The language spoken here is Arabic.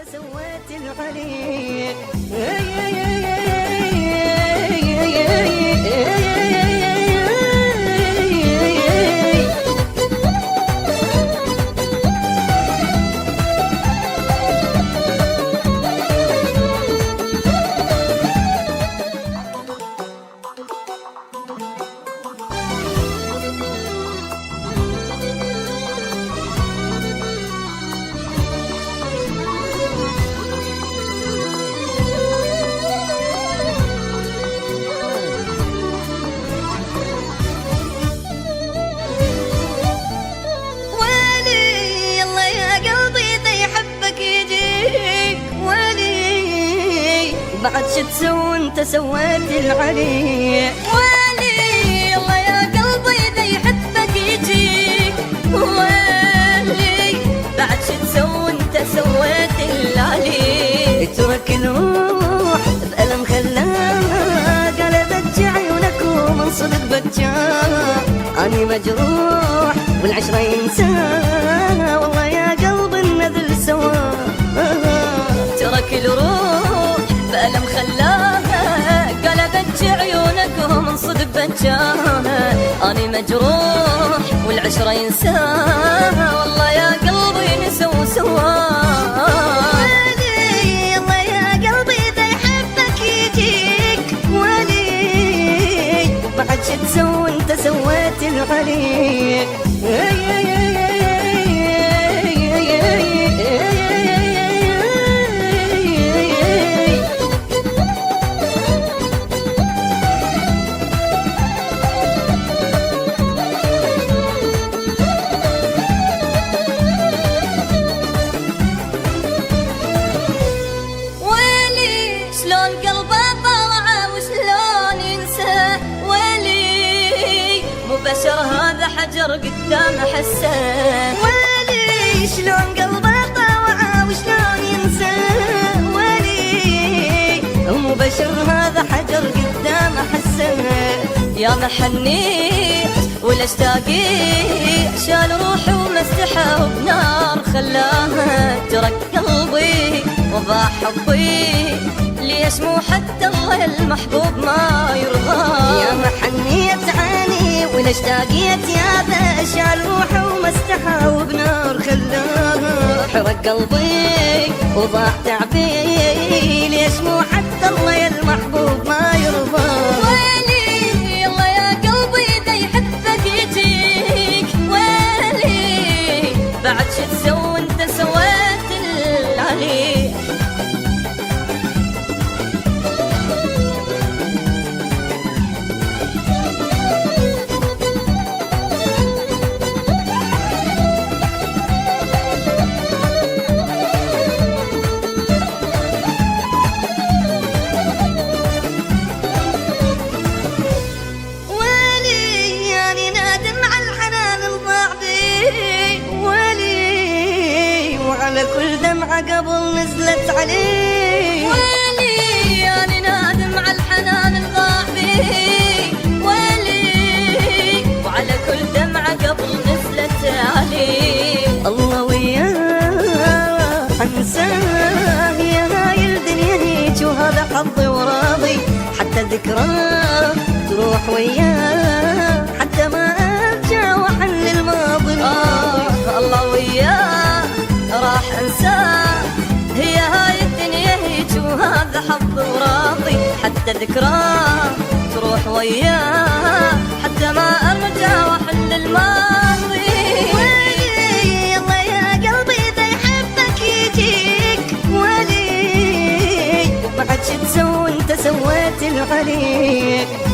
سويت العليق بعد شو تسوي انت سويت العليق ويلي الله يا قلبي اذا يحبك يجيك ويلي بعد شو تسوي انت سويت العليق اترك الروح بألم خلاها قلبت عيونك ومن صدق بتجاه اني مجروح والعشرة ينساها والله يا قلب النذل سوا ترك الروح بألم خلاها قلبت عيونك ومن صدق بتجاها أني مجروح والعشرة ينساها والله يا قلبي نسوا سواها ولي الله يا قلبي إذا يحبك يجيك ولي بعد شو تسوي انت سويت العليق بشر هذا حجر قدام حسان ولي شلون قلبه طاوعه وشلون ينسى ولي مو بشر هذا حجر قدام حسان يا محنيت ولا اشتاقيت شال روحي ومسحه وبنار خلاها ترك قلبي وضاع حبي ليش مو حتى الله المحبوب ما يرضى يا محنيت عيني ولا اشتاقيت يا ذا شال روحه ومسحه وبنار خلاها حرق قلبي وضاع تعبي ليش مو حتى الله المحبوب ما يرضى ويلي الله يا قلبي اذا يحبك يجيك ويلي بعد شو تسوي انت سويت العليق على كل دمعة قبل نزلت عليه ويلي أنا نادم على الحنان الضاع بيه ويلي وعلى كل دمعة قبل نزلت عليه الله وياه حنساه يا هاي الدنيا هيج وهذا حظي وراضي حتى ذكراه تروح وياه حتى ما ارجع واحل الماضي الله وياه راح انساه هي هاي الدنيا هيج وهذا حظ وراضي حتى ذكراه تروح وياه حتى ما ارجع واحل الماضي ولي الله يا قلبي اذا يحبك يجيك ولي بعد شو تسوي انت سويت العليق